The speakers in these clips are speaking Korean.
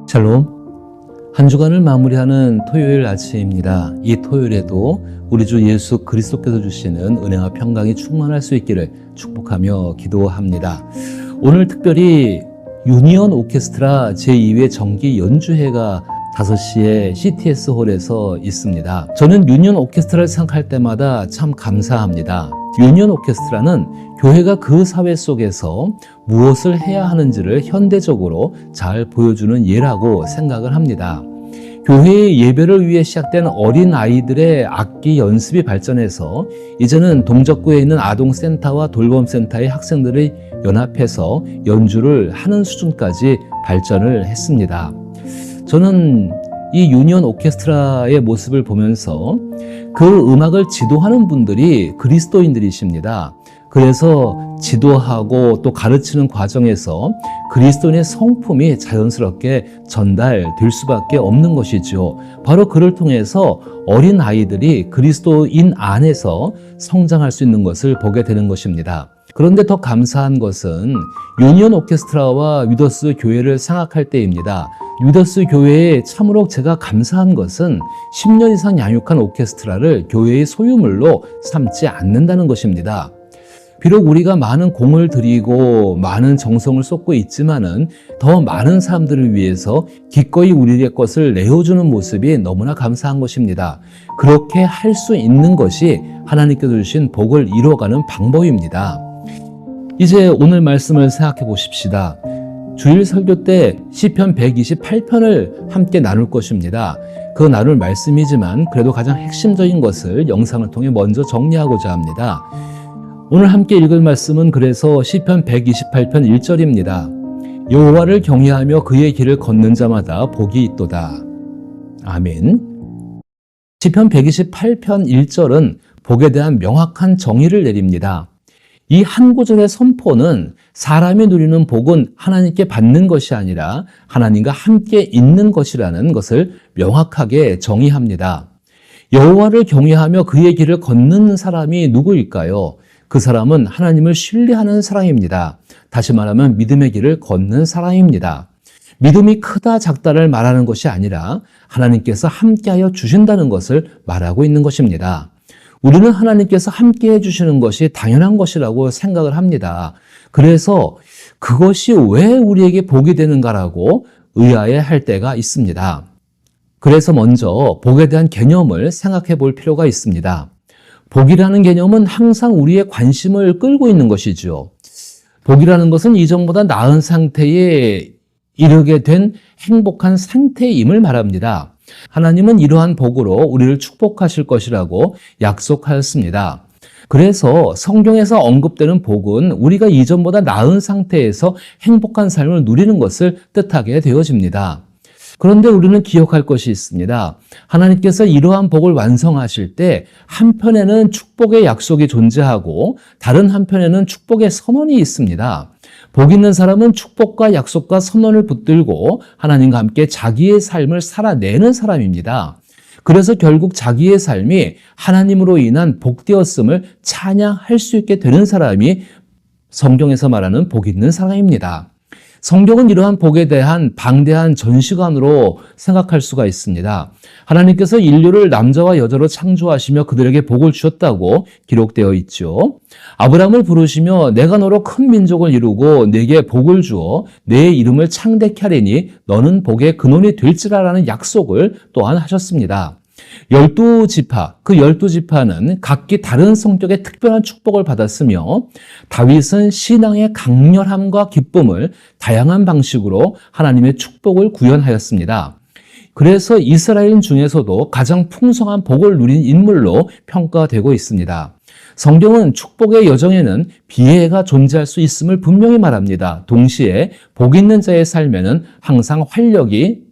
샬롬. 한 주간을 마무리하는 토요일 아침입니다. 이 토요일에도 우리 주 예수 그리스도께서 주시는 은혜와 평강이 충만할 수 있기를 축복하며 기도합니다. 오늘 특별히 유니온 오케스트라 제2회 정기 연주회가 5시에 CTS 홀에서 있습니다. 저는 유니온 오케스트라를 생각할 때마다 참 감사합니다. 유니온 오케스트라는 교회가 그 사회 속에서 무엇을 해야 하는지를 현대적으로 잘 보여주는 예라고 생각을 합니다. 교회의 예배를 위해 시작된 어린 아이들의 악기 연습이 발전해서 이제는 동적구에 있는 아동센터와 돌봄센터의 학생들이 연합해서 연주를 하는 수준까지 발전을 했습니다. 저는 이 유니온 오케스트라의 모습을 보면서 그 음악을 지도하는 분들이 그리스도인들이십니다. 그래서 지도하고 또 가르치는 과정에서 그리스도인의 성품이 자연스럽게 전달될 수밖에 없는 것이죠. 바로 그를 통해서 어린 아이들이 그리스도인 안에서 성장할 수 있는 것을 보게 되는 것입니다. 그런데 더 감사한 것은 유니온 오케스트라와 위더스 교회를 생각할 때입니다. 위더스 교회에 참으로 제가 감사한 것은 10년 이상 양육한 오케스트라를 교회의 소유물로 삼지 않는다는 것입니다. 비록 우리가 많은 공을 들이고 많은 정성을 쏟고 있지만은 더 많은 사람들을 위해서 기꺼이 우리의 것을 내어주는 모습이 너무나 감사한 것입니다. 그렇게 할 수 있는 것이 하나님께서 주신 복을 이루어가는 방법입니다. 이제 오늘 말씀을 생각해 보십시다. 주일 설교 때 시편 128편을 함께 나눌 것입니다. 그 나눌 말씀이지만 그래도 가장 핵심적인 것을 영상을 통해 먼저 정리하고자 합니다. 오늘 함께 읽을 말씀은 그래서 시편 128편 1절입니다. 여호와를 경외하며 그의 길을 걷는 자마다 복이 있도다. 아멘. 시편 128편 1절은 복에 대한 명확한 정의를 내립니다. 이 한 구절의 선포는 사람이 누리는 복은 하나님께 받는 것이 아니라 하나님과 함께 있는 것이라는 것을 명확하게 정의합니다. 여호와를 경외하며 그의 길을 걷는 사람이 누구일까요? 그 사람은 하나님을 신뢰하는 사람입니다. 다시 말하면 믿음의 길을 걷는 사람입니다. 믿음이 크다 작다를 말하는 것이 아니라 하나님께서 함께하여 주신다는 것을 말하고 있는 것입니다. 우리는 하나님께서 함께해 주시는 것이 당연한 것이라고 생각을 합니다. 그래서 그것이 왜 우리에게 복이 되는가라고 의아해할 때가 있습니다. 그래서 먼저 복에 대한 개념을 생각해 볼 필요가 있습니다. 복이라는 개념은 항상 우리의 관심을 끌고 있는 것이죠. 복이라는 것은 이전보다 나은 상태에 이르게 된 행복한 상태임을 말합니다. 하나님은 이러한 복으로 우리를 축복하실 것이라고 약속하였습니다. 그래서 성경에서 언급되는 복은 우리가 이전보다 나은 상태에서 행복한 삶을 누리는 것을 뜻하게 되어집니다. 그런데 우리는 기억할 것이 있습니다. 하나님께서 이러한 복을 완성하실 때 한편에는 축복의 약속이 존재하고 다른 한편에는 축복의 선언이 있습니다. 복 있는 사람은 축복과 약속과 선언을 붙들고 하나님과 함께 자기의 삶을 살아내는 사람입니다. 그래서 결국 자기의 삶이 하나님으로 인한 복되었음을 찬양할 수 있게 되는 사람이 성경에서 말하는 복 있는 사람입니다. 성경은 이러한 복에 대한 방대한 전시관으로 생각할 수가 있습니다. 하나님께서 인류를 남자와 여자로 창조하시며 그들에게 복을 주셨다고 기록되어 있죠. 아브라함을 부르시며 내가 너로 큰 민족을 이루고 내게 복을 주어 내 이름을 창대케 하리니 너는 복의 근원이 될지라라는 약속을 또한 하셨습니다. 12지파, 그 12지파는 각기 다른 성격의 특별한 축복을 받았으며 다윗은 신앙의 강렬함과 기쁨을 다양한 방식으로 하나님의 축복을 구현하였습니다. 그래서 이스라엘 중에서도 가장 풍성한 복을 누린 인물로 평가되고 있습니다. 성경은 축복의 여정에는 비애가 존재할 수 있음을 분명히 말합니다. 동시에 복 있는 자의 삶에는 항상 활력이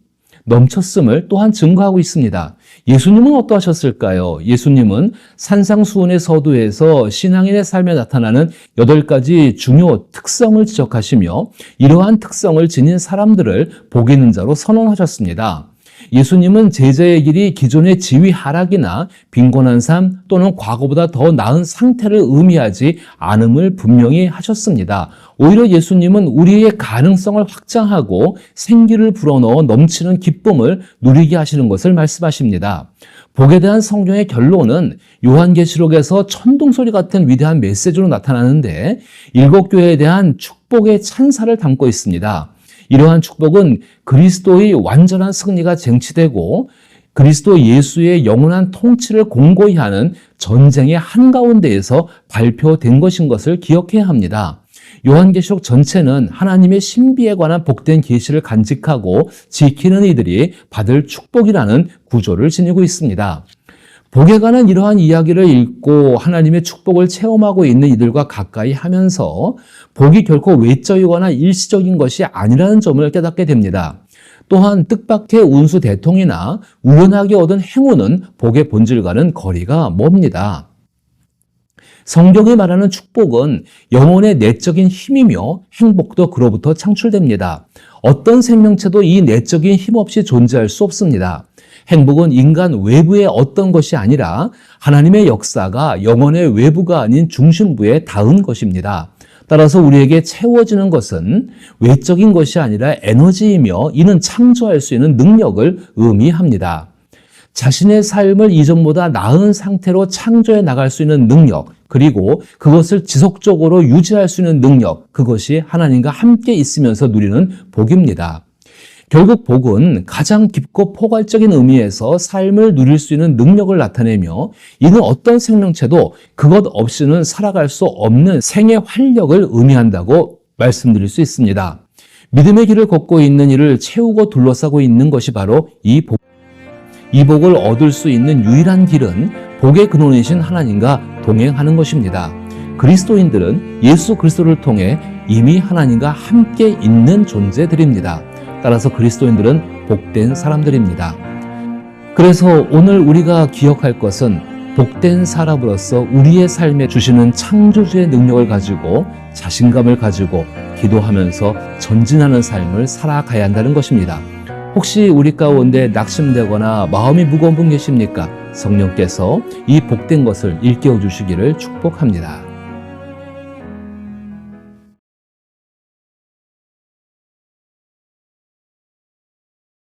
넘쳤음을 또한 증거하고 있습니다. 예수님은 어떠하셨을까요? 예수님은 산상수훈의 서두에서 신앙인의 삶에 나타나는 8가지 중요 특성을 지적하시며 이러한 특성을 지닌 사람들을 복 있는 자로 선언하셨습니다. 예수님은 제자의 길이 기존의 지위 하락이나 빈곤한 삶 또는 과거보다 더 나은 상태를 의미하지 않음을 분명히 하셨습니다. 오히려 예수님은 우리의 가능성을 확장하고 생기를 불어넣어 넘치는 기쁨을 누리게 하시는 것을 말씀하십니다. 복에 대한 성경의 결론은 요한계시록에서 천둥소리 같은 위대한 메시지로 나타나는데 7교회에 대한 축복의 찬사를 담고 있습니다. 이러한 축복은 그리스도의 완전한 승리가 쟁취되고 그리스도 예수의 영원한 통치를 공고히 하는 전쟁의 한가운데에서 발표된 것인 것을 기억해야 합니다. 요한계시록 전체는 하나님의 신비에 관한 복된 계시를 간직하고 지키는 이들이 받을 축복이라는 구조를 지니고 있습니다. 복에 관한 이러한 이야기를 읽고 하나님의 축복을 체험하고 있는 이들과 가까이 하면서 복이 결코 외적이거나 일시적인 것이 아니라는 점을 깨닫게 됩니다. 또한 뜻밖의 운수 대통이나 우연하게 얻은 행운은 복의 본질과는 거리가 멉니다. 성경이 말하는 축복은 영혼의 내적인 힘이며 행복도 그로부터 창출됩니다. 어떤 생명체도 이 내적인 힘 없이 존재할 수 없습니다. 행복은 인간 외부의 어떤 것이 아니라 하나님의 역사가 영혼의 외부가 아닌 중심부에 닿은 것입니다. 따라서 우리에게 채워지는 것은 외적인 것이 아니라 에너지이며 이는 창조할 수 있는 능력을 의미합니다. 자신의 삶을 이전보다 나은 상태로 창조해 나갈 수 있는 능력, 그리고 그것을 지속적으로 유지할 수 있는 능력, 그것이 하나님과 함께 있으면서 누리는 복입니다. 결국 복은 가장 깊고 포괄적인 의미에서 삶을 누릴 수 있는 능력을 나타내며 이는 어떤 생명체도 그것 없이는 살아갈 수 없는 생의 활력을 의미한다고 말씀드릴 수 있습니다. 믿음의 길을 걷고 있는 이를 채우고 둘러싸고 있는 것이 바로 이 복. 이 복을 얻을 수 있는 유일한 길은 복의 근원이신 하나님과 동행하는 것입니다. 그리스도인들은 예수 그리스도를 통해 이미 하나님과 함께 있는 존재들입니다. 따라서 그리스도인들은 복된 사람들입니다. 그래서 오늘 우리가 기억할 것은 복된 사람으로서 우리의 삶에 주시는 창조주의 능력을 가지고 자신감을 가지고 기도하면서 전진하는 삶을 살아가야 한다는 것입니다. 혹시 우리 가운데 낙심되거나 마음이 무거운 분 계십니까? 성령께서 이 복된 것을 일깨워 주시기를 축복합니다.